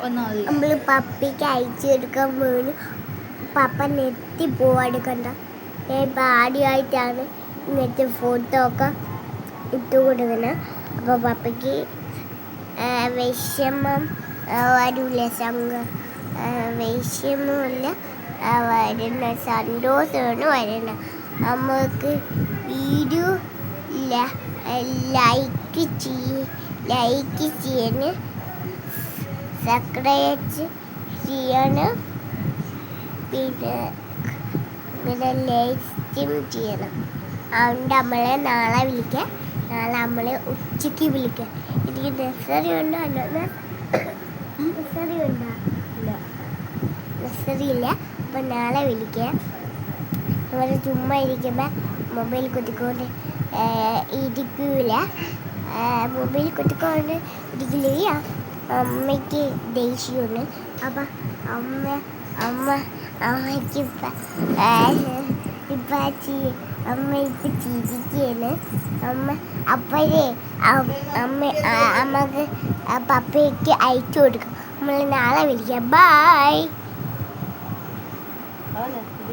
നമ്മൾ പപ്പിക്ക് അയച്ചു കൊടുക്കാൻ വീണ് പപ്പ നെറ്റി പോവാടുക്കണ്ട. ഇപ്പം ആദ്യമായിട്ടാണ് ഇങ്ങനത്തെ ഫോട്ടോ ഒക്കെ ഇട്ട് കൊടുക്കുന്നത്. അപ്പോൾ പപ്പയ്ക്ക് വിഷമം വരില്ല, വിഷമമില്ല വരുന്ന സന്തോഷമാണ് വരുന്നത്. നമുക്ക് വീഡിയോ ലൈക്ക് ചെയ്യണം, സബ്സ്ക്രൈബ് ചെയ്യണം, പിന്നെ ലൈക്കും ചെയ്യണം. അതുകൊണ്ട് നമ്മളെ നാളെ വിളിക്കാം. നാളെ നമ്മളെ ഉച്ചയ്ക്ക് വിളിക്കാം. എനിക്ക് നഴ്സറി ഉണ്ടോ? നഴ്സറി ഉണ്ടോ? നഴ്സറി ഇല്ല. അപ്പം നാളെ വിളിക്കാം. നമ്മൾ ചുമ്മാ ഇരിക്കുമ്പോൾ മൊബൈൽ കുത്തിക്കൊണ്ട് ഇരിക്കൂല. മൊബൈൽ കുത്തിക്കൊണ്ട് ഇരിക്കില്ല. അമ്മയ്ക്ക് ദേഷ്യമാണ്. അപ്പം അമ്മയ്ക്ക് അമ്മ ഇപ്പം ചിരിക്കുകയാണ്. അപ്പോഴേ അമ്മക്ക് പപ്പയ്ക്ക് അയച്ചു കൊടുക്കും. നമ്മൾ നാളെ വിളിക്കാം. ബൈ.